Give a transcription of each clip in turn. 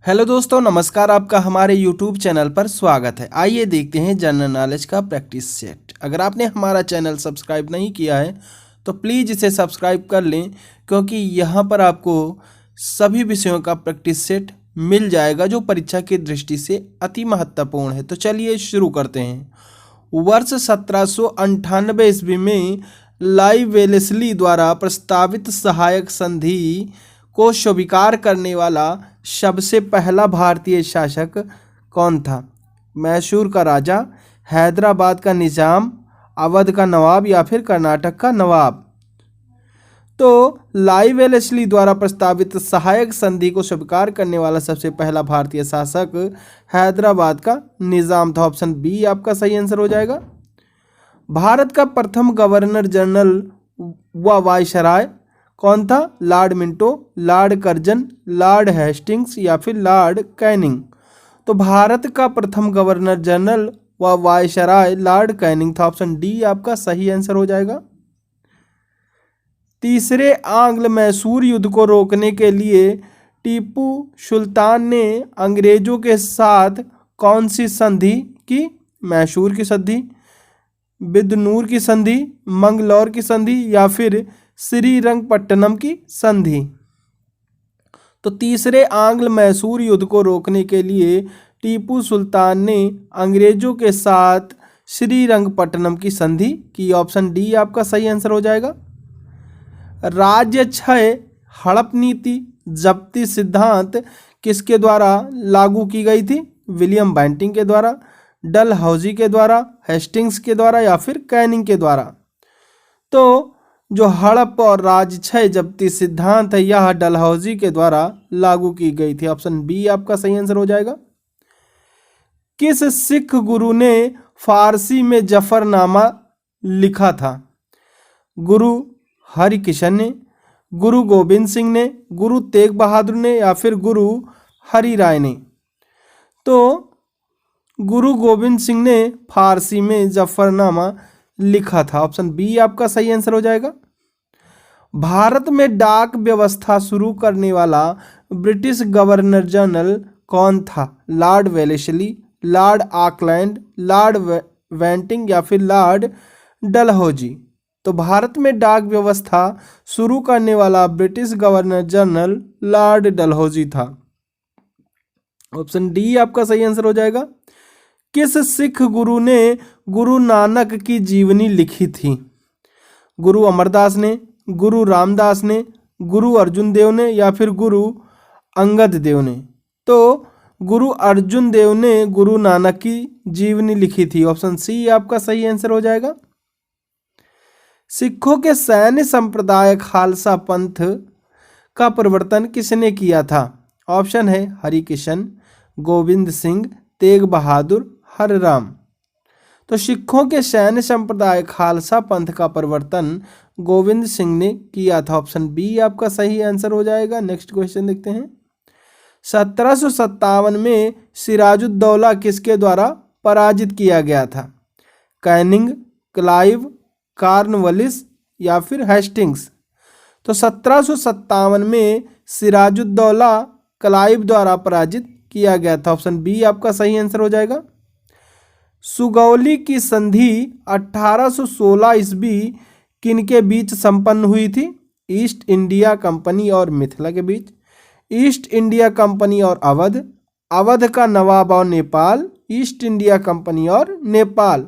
Hello दोस्तों, नमस्कार। आपका हमारे यूट्यूब चैनल पर स्वागत है। आइए देखते हैं जनरल नॉलेज का प्रैक्टिस सेट। अगर आपने हमारा चैनल सब्सक्राइब नहीं किया है तो प्लीज़ इसे सब्सक्राइब कर लें, क्योंकि यहाँ पर आपको सभी विषयों का प्रैक्टिस सेट मिल जाएगा जो परीक्षा की दृष्टि से अति महत्वपूर्ण है। तो चलिए शुरू करते हैं। वर्ष 1798 ईस्वी में लॉर्ड वेलेस्ली द्वारा प्रस्तावित सहायक संधि को स्वीकार करने वाला सबसे पहला भारतीय शासक कौन था? मैसूर का राजा, हैदराबाद का निजाम, अवध का नवाब या फिर कर्नाटक का नवाब? तो लॉर्ड वेलेस्ली द्वारा प्रस्तावित सहायक संधि को स्वीकार करने वाला सबसे पहला भारतीय शासक हैदराबाद का निजाम था। ऑप्शन बी आपका सही आंसर हो जाएगा। भारत का प्रथम गवर्नर जनरल व वायसराय कौन था? Lord Minto, Lord Curzon, Lord Hastings या फिर लॉर्ड कैनिंग? तो भारत का प्रथम गवर्नर जनरल व वायसराय लॉर्ड कैनिंग था। ऑप्शन डी आपका सही आंसर हो जाएगा। तीसरे आंग्ल मैसूर युद्ध को रोकने के लिए टीपू सुल्तान ने अंग्रेजों के साथ कौन सी संधि की? मैसूर की संधि, बिदनूर की संधि, मंगलौर की संधि या फिर श्रीरंगपट्टनम की संधि? तो तीसरे आंग्ल मैसूर युद्ध को रोकने के लिए टीपू सुल्तान ने अंग्रेजों के साथ श्रीरंगपट्टनम की संधि की। ऑप्शन डी आपका सही आंसर हो जाएगा। राज्य क्षय हड़प नीति जब्ती सिद्धांत किसके द्वारा लागू की गई थी? विलियम बेंटिंक के द्वारा, डलहौजी के द्वारा, हेस्टिंग्स के द्वारा या फिर कैनिंग के द्वारा? तो जो हड़प और राजक्षय जब्ती सिद्धांत है यह डलहौजी के द्वारा लागू की गई थी। ऑप्शन बी आपका सही आंसर हो जाएगा। किस सिख गुरु ने फारसी में जफरनामा लिखा था? गुरु हरिकिशन ने, गुरु गोविंद सिंह ने, गुरु तेग बहादुर ने या फिर गुरु हरि राय ने? तो गुरु गोविंद सिंह ने फारसी में जफरनामा लिखा था। ऑप्शन बी आपका सही आंसर हो जाएगा। भारत में डाक व्यवस्था शुरू करने वाला ब्रिटिश गवर्नर जनरल कौन था? Lord Wellesley, lord Auckland, lord Bentinck या फिर लॉर्ड डलहौजी? तो भारत में डाक व्यवस्था शुरू करने वाला British governor general lord Dalhousie था। ऑप्शन डी आपका सही आंसर हो जाएगा। किस सिख गुरु ने गुरु नानक की जीवनी लिखी थी? गुरु अमरदास ने, गुरु रामदास ने, गुरु अर्जुन देव ने या फिर गुरु अंगद देव ने? तो गुरु अर्जुन देव ने गुरु नानक की जीवनी लिखी थी। ऑप्शन सी आपका सही आंसर हो जाएगा। सिखों के सैन्य संप्रदाय खालसा पंथ का प्रवर्तन किसने किया था? ऑप्शन है हरिकिशन, गोविंद सिंह, तेग बहादुर, हरराम? तो सिखों के सैन्य संप्रदाय खालसा पंथ का प्रवर्तन गोविंद सिंह ने किया था। ऑप्शन बी आपका सही आंसर हो जाएगा। नेक्स्ट क्वेश्चन देखते हैं। 1757 में सिराजुद्दौला किसके द्वारा पराजित किया गया था? कैनिंग, क्लाइव, कॉर्नवालिस या फिर हेस्टिंग्स? तो 1757 में सिराजुद्दौला क्लाइव द्वारा पराजित किया गया था। ऑप्शन बी आपका सही आंसर हो जाएगा। सुगौली की संधि 1816 ईस्वी किनके बीच संपन्न हुई थी? ईस्ट इंडिया कंपनी और मिथिला के बीच, ईस्ट इंडिया कंपनी और अवध, अवध का नवाब और नेपाल, ईस्ट इंडिया कंपनी और नेपाल?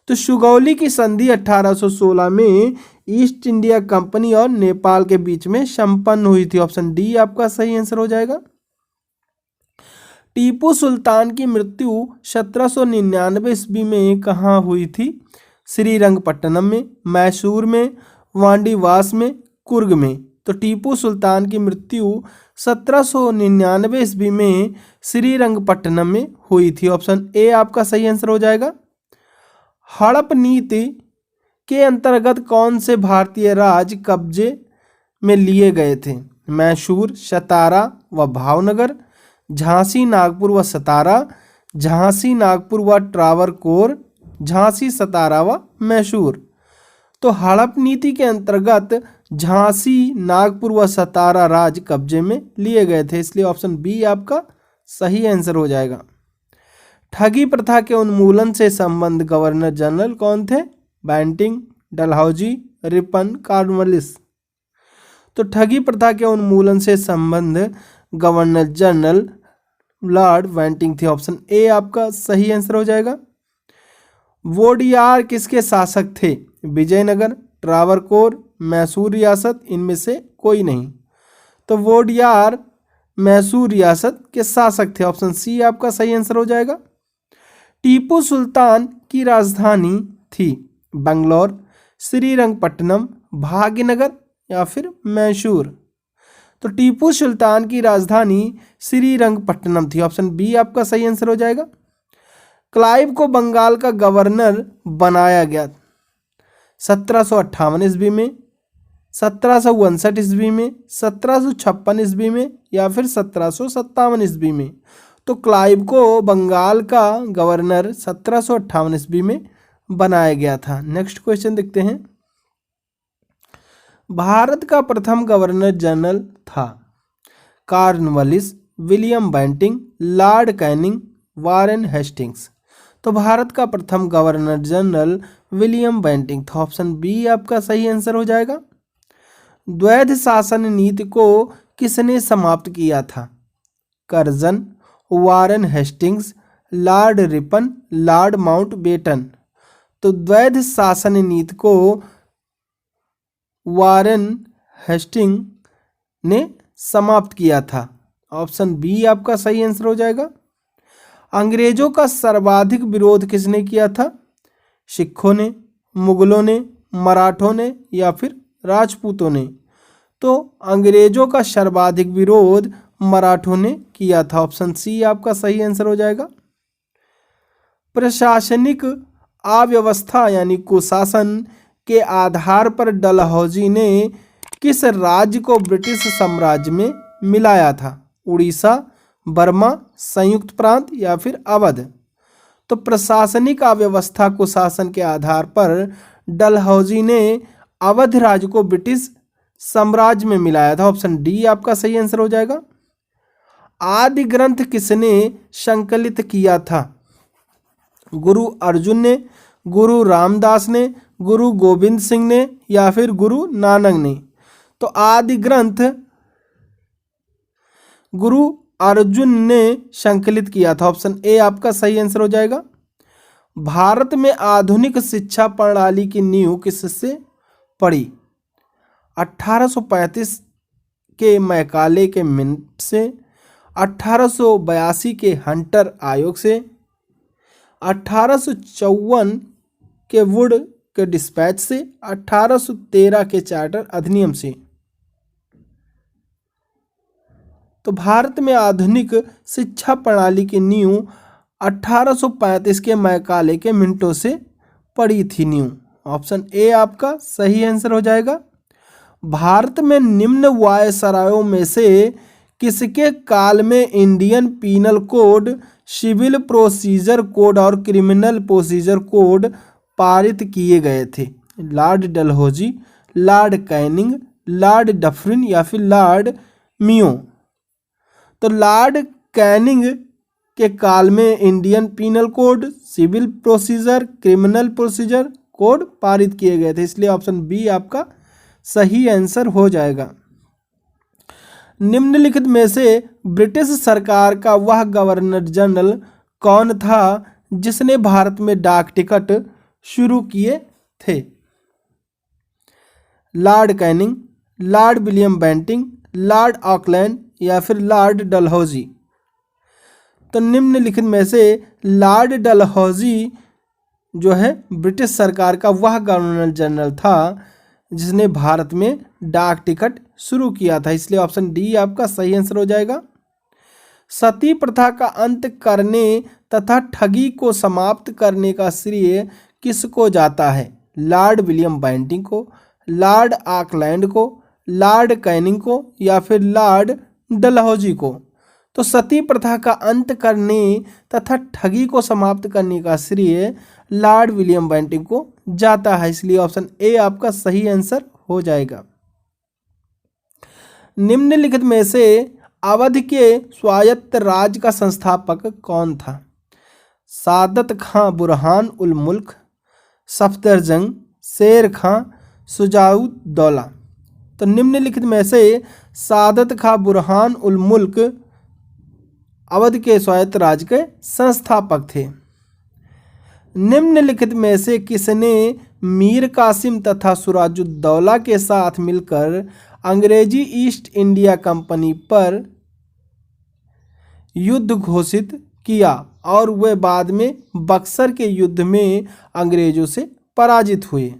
तो सुगौली की संधि 1816 में ईस्ट इंडिया कंपनी और नेपाल के बीच में संपन्न हुई थी। ऑप्शन डी आपका सही आंसर हो जाएगा। टीपू सुल्तान की मृत्यु 1799 ईस्वी में कहाँ हुई थी? श्रीरंगपट्टनम में, मैसूर में, वांडीवास में, कुर्ग में? तो टीपू सुल्तान की मृत्यु 1799 ईस्वी में श्रीरंगपट्टनम में हुई थी। ऑप्शन ए आपका सही आंसर हो जाएगा। हड़प नीति के अंतर्गत कौन से भारतीय राज्य कब्जे में लिए गए थे? मैसूर, सतारा व भावनगर, झांसी, नागपुर व सतारा, झांसी, नागपुर व ट्रावरकोर, झांसी, सतारा व मैसूर? तो हड़प नीति के अंतर्गत झांसी, नागपुर व सतारा राज कब्जे में लिए गए थे, इसलिए ऑप्शन बी आपका सही आंसर हो जाएगा। ठगी प्रथा के उन्मूलन से संबंध गवर्नर जनरल कौन थे? Bentinck, Dalhousie, Ripon, Cornwallis. तो ठगी प्रथा के उन्मूलन से संबंध गवर्नर जनरल लॉर्ड बैंटिंग थे, ऑप्शन ए आपका सही आंसर हो जाएगा। वोडियार किसके शासक थे? विजयनगर, ट्रावरकोर, मैसूर रियासत, इनमें से कोई नहीं। तो वोडियार मैसूर रियासत के शासक थे, ऑप्शन सी आपका सही आंसर हो जाएगा। टीपू सुल्तान की राजधानी थी बंगलौर, श्रीरंगपट्टनम, भाग्यनगर या फिर मैसूर? तो टीपू सुल्तान की राजधानी श्रीरंगपट्टनम थी, ऑप्शन बी आपका सही आंसर हो जाएगा। क्लाइव को बंगाल का गवर्नर बनाया गया 1758 ईस्वी में, 1759 ईस्वी में, 1756 ईस्वी में या फिर 1757 ईस्वी में? तो क्लाइव को बंगाल का गवर्नर 1758 ईस्वी में बनाया गया था। नेक्स्ट क्वेश्चन देखते हैं। भारत का प्रथम गवर्नर जनरल था Cornwallis, William Bentinck, lord Canning, Warren Hastings? तो भारत का प्रथम गवर्नर जनरल विलियम बेंटिंग था, ऑप्शन बी आपका सही आंसर हो जाएगा। द्वैध शासन नीति को किसने समाप्त किया था? Curzon, Warren Hastings, Lord Ripon, Lord Mountbatten? तो द्वैध शासन नीति को वारेन हेस्टिंग ने समाप्त किया था, ऑप्शन बी आपका सही आंसर हो जाएगा। अंग्रेजों का सर्वाधिक विरोध किसने किया था? सिखों ने, मुगलों ने, मराठों ने या फिर राजपूतों ने? तो अंग्रेजों का सर्वाधिक विरोध मराठों ने किया था, ऑप्शन सी आपका सही आंसर हो जाएगा। प्रशासनिक अव्यवस्था यानी कुशासन के आधार पर डलहौजी ने किस राज्य को ब्रिटिश साम्राज्य में मिलाया था? उड़ीसा, बर्मा, संयुक्त प्रांत या फिर अवध? तो प्रशासनिक अव्यवस्था कुशासन के आधार पर डलहौजी ने अवध राज्य को ब्रिटिश साम्राज्य में मिलाया था, ऑप्शन डी आपका सही आंसर हो जाएगा। आदि ग्रंथ किसने संकलित किया था? गुरु अर्जुन ने, गुरु रामदास ने, गुरु गोविंद सिंह ने या फिर गुरु नानक ने? तो आदि ग्रंथ गुरु अर्जुन ने संकलित किया था, ऑप्शन ए आपका सही आंसर हो जाएगा। भारत में आधुनिक शिक्षा प्रणाली की नींव किससे पड़ी? 1835 के मैकाले के मिनट से, 1882 के हंटर आयोग से, 1854 के वुड के डिस्पैच से, 1813 के चार्टर अधिनियम से? तो भारत में आधुनिक शिक्षा प्रणाली की नींव 1835 के मैकाले के मिनटों से पड़ी थी नींव, ऑप्शन ए आपका सही आंसर हो जाएगा। भारत में निम्न वायसरायों में से किसके काल में Indian penal code, civil procedure code और क्रिमिनल प्रोसीजर कोड पारित किए गए थे? Lord Dalhousie, lord Canning, lord Dufferin या फिर लॉर्ड मियो? तो लॉर्ड कैनिंग के काल में Indian penal code, civil procedure, criminal procedure code पारित किए गए थे, इसलिए ऑप्शन बी आपका सही आंसर हो जाएगा। निम्नलिखित में से ब्रिटिश सरकार का वह गवर्नर जनरल कौन था जिसने भारत में डाक टिकट शुरू किए थे? Lord Canning, lord William Bentinck, lord Auckland या फिर लॉर्ड डलहौजी? तो निम्नलिखित में से लॉर्ड डलहौजी जो है ब्रिटिश सरकार का वह गवर्नर जनरल था जिसने भारत में डाक टिकट शुरू किया था, इसलिए ऑप्शन डी आपका सही आंसर हो जाएगा। सती प्रथा का अंत करने तथा ठगी को समाप्त करने का श्रेय किसको जाता है? लॉर्ड विलियम बेंटिंग को, लॉर्ड ऑकलैंड को, लॉर्ड कैनिंग को या फिर लॉर्ड डलहौजी को? तो सती प्रथा का अंत करने तथा ठगी को समाप्त करने का श्रेय लॉर्ड विलियम बेंटिंग को जाता है, इसलिए ऑप्शन ए आपका सही आंसर हो जाएगा। निम्नलिखित में से अवध के स्वायत्त राज्य का संस्थापक कौन था? सादत खां बुरहान उल मुल्क, सफदरजंग, शेर खां, शुजाउद्दौला। तो निम्नलिखित में से सादत खां बुरहान उल मुल्क अवध के स्वायत्त राज्य के संस्थापक थे। निम्नलिखित में से किसने मीर कासिम तथा सिराजुद्दौला के साथ मिलकर अंग्रेजी ईस्ट इंडिया कंपनी पर युद्ध घोषित किया और वे बाद में बक्सर के युद्ध में अंग्रेजों से पराजित हुए?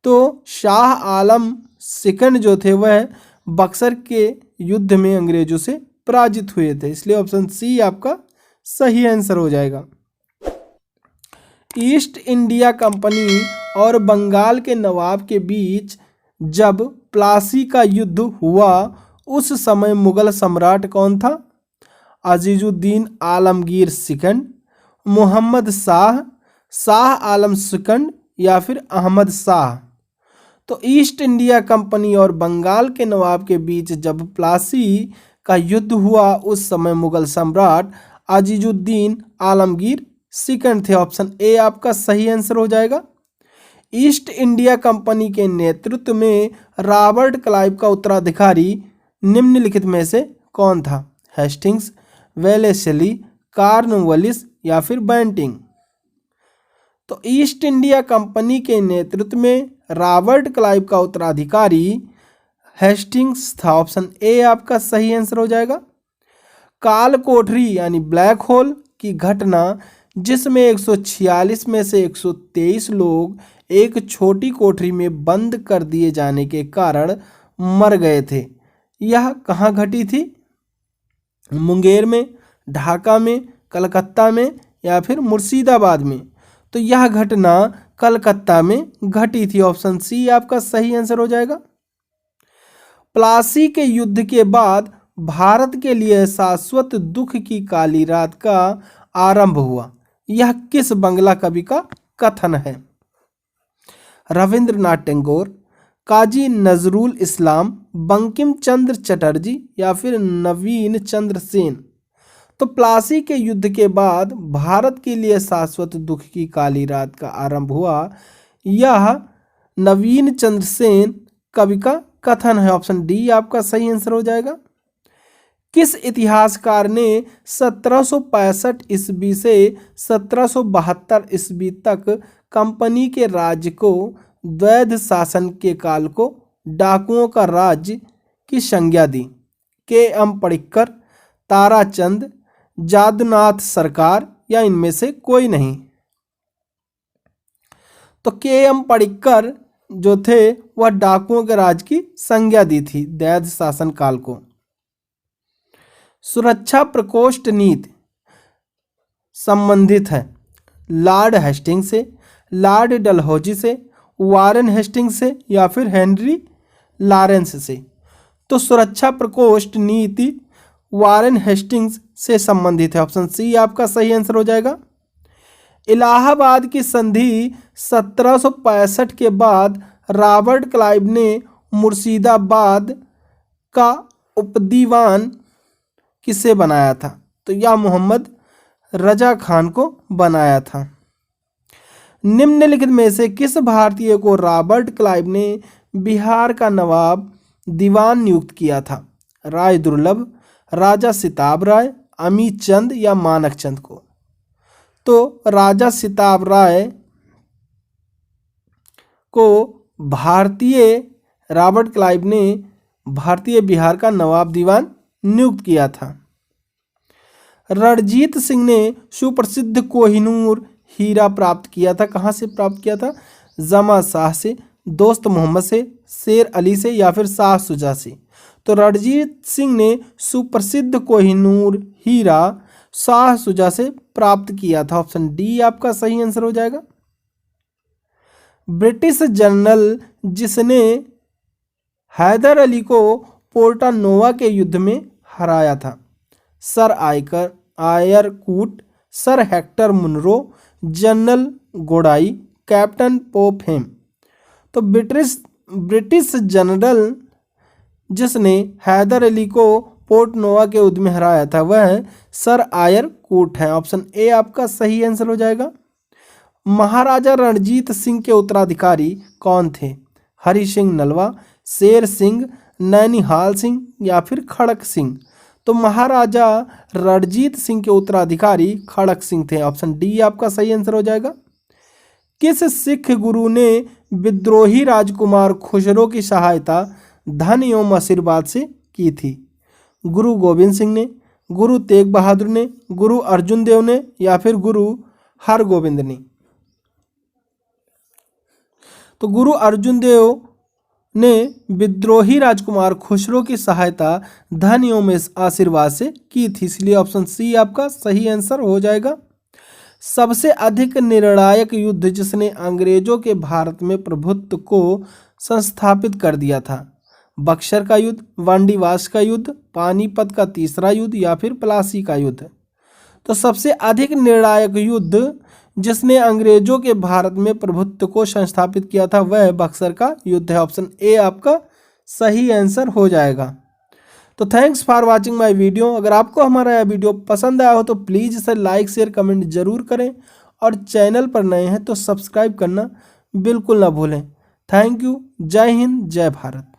तो शाह आलम सेकंड जो थे वह बक्सर के युद्ध में अंग्रेजों से पराजित हुए थे, इसलिए ऑप्शन सी आपका सही आंसर हो जाएगा। ईस्ट इंडिया कंपनी और बंगाल के नवाब के बीच जब प्लासी का युद्ध हुआ उस समय मुगल सम्राट कौन था? अजीजुद्दीन आलमगीर सेकंड, मोहम्मद शाह, शाह आलम सेकंड या फिर अहमद शाह? तो ईस्ट इंडिया कंपनी और बंगाल के नवाब के बीच जब प्लासी का युद्ध हुआ उस समय मुगल सम्राट अजीजुद्दीन आलमगीर सेकंड थे। ऑप्शन ए आपका सही आंसर हो जाएगा। ईस्ट इंडिया कंपनी के नेतृत्व में रॉबर्ट क्लाइव का उत्तराधिकारी निम्नलिखित में से कौन था? हेस्टिंग्स, वेलेस्ली, कॉर्नवालिस या फिर बैंटिंग? तो ईस्ट इंडिया कंपनी के नेतृत्व में रॉबर्ट क्लाइव का उत्तराधिकारी हेस्टिंग्स था। ऑप्शन ए आपका सही आंसर हो जाएगा। काल कोठरी यानी ब्लैक होल की घटना जिसमें 146 में से 123 लोग एक छोटी कोठरी में बंद कर दिए जाने के कारण मर गए थे, यह कहाँ घटी थी? मुंगेर में, ढाका में, कलकत्ता में या फिर मुर्शिदाबाद में? तो यह घटना कलकत्ता में घटी थी। ऑप्शन सी आपका सही आंसर हो जाएगा। प्लासी के युद्ध के बाद भारत के लिए शाश्वत दुख की काली रात का आरंभ हुआ, यह किस बंगला कवि का कथन है? रविंद्रनाथ टैगोर, काजी नजरुल इस्लाम, बंकिम चंद्र चटर्जी या फिर नवीन चंद्र सेन? तो प्लासी के युद्ध के बाद भारत के लिए शाश्वत दुख की काली रात का आरंभ हुआ, यह नवीन चंद्र सेन कवि का कथन है। ऑप्शन डी आपका सही आंसर हो जाएगा। किस इतिहासकार ने 1765 ईस्वी से 1772 ईस्वी तक कंपनी के राज्य को, द्वैध शासन के काल को डाकुओं का राज्य की संज्ञा दी? के.एम. पडिक्कर, ताराचंद, जादुनाथ सरकार या इनमें से कोई नहीं? तो के.एम. पडिक्कर जो थे वह डाकुओं के राज की संज्ञा दी थी द्वैध शासन काल को। सुरक्षा प्रकोष्ठ नीति संबंधित है लॉर्ड हेस्टिंग्स से, लॉर्ड डलहौजी से, वारेन हेस्टिंग्स से या फिर हेनरी लॉरेंस से? तो सुरक्षा प्रकोष्ठ नीति वारेन हेस्टिंग्स से संबंधित है। ऑप्शन सी आपका सही आंसर हो जाएगा। इलाहाबाद की संधि 1765 के बाद रॉबर्ट क्लाइव ने मुर्शिदाबाद का उपदीवान किसे बनाया था? तो यह मोहम्मद रजा खान को बनाया था। निम्नलिखित में से किस भारतीय को रॉबर्ट क्लाइव ने बिहार का नवाब दीवान नियुक्त किया था? राय दुर्लभ, राजा सिताब राय, अमित चंद या मानक चंद को? तो राजा सिताब राय को रॉबर्ट क्लाइव ने भारतीय बिहार का नवाब दीवान नियुक्त किया था। रणजीत सिंह ने सुप्रसिद्ध कोहिनूर हीरा प्राप्त किया था, कहाँ से प्राप्त किया था? जमा शाह से, दोस्त मोहम्मद से, शेर अली से या फिर शाह शुजा से? तो रणजीत सिंह ने सुप्रसिद्ध कोहिनूर हीरा शाह शुजा से प्राप्त किया था। ऑप्शन डी आपका सही आंसर हो जाएगा। ब्रिटिश जनरल जिसने हैदर अली को पोर्टानोवा के युद्ध में हराया था? Sir Eyre Coote, sir Hector Munro, general Goddard, captain Popham? तो ब्रिटिश जनरल जिसने हैदर अली को पोर्ट नोवा के युद्ध में हराया था वह सर आयर कूट है। ऑप्शन ए आपका सही आंसर हो जाएगा। महाराजा रणजीत सिंह के उत्तराधिकारी कौन थे? हरि सिंह नलवा, शेर सिंह, नैनीहाल सिंह या फिर खड़क सिंह? तो महाराजा रणजीत सिंह के उत्तराधिकारी खड़क सिंह थे। ऑप्शन डी आपका सही आंसर हो जाएगा। किस सिख गुरु ने विद्रोही राजकुमार खुसरो की सहायता धन एवं आशीर्वाद से की थी? गुरु गोविंद सिंह ने, गुरु तेग बहादुर ने, गुरु अर्जुन देव ने या फिर गुरु हरगोविंद ने? तो गुरु अर्जुन देव ने विद्रोही राजकुमार खुसरो की सहायता धन एवं आशीर्वाद से की थी, इसलिए ऑप्शन सी आपका सही आंसर हो जाएगा। सबसे अधिक निर्णायक युद्ध जिसने अंग्रेजों के भारत में प्रभुत्व को संस्थापित कर दिया था? बक्सर का युद्ध, वांडीवास का युद्ध, पानीपत का तीसरा युद्ध या फिर प्लासी का युद्ध? तो सबसे अधिक निर्णायक युद्ध जिसने अंग्रेजों के भारत में प्रभुत्व को संस्थापित किया था वह बक्सर का युद्ध है। ऑप्शन ए आपका सही आंसर हो जाएगा। तो thanks for watching my video. अगर आपको हमारा यह वीडियो पसंद आया हो तो प्लीज़ इसे लाइक शेयर कमेंट जरूर करें और चैनल पर नए हैं तो सब्सक्राइब करना बिल्कुल ना भूलें। Thank you. जय हिंद, जय भारत।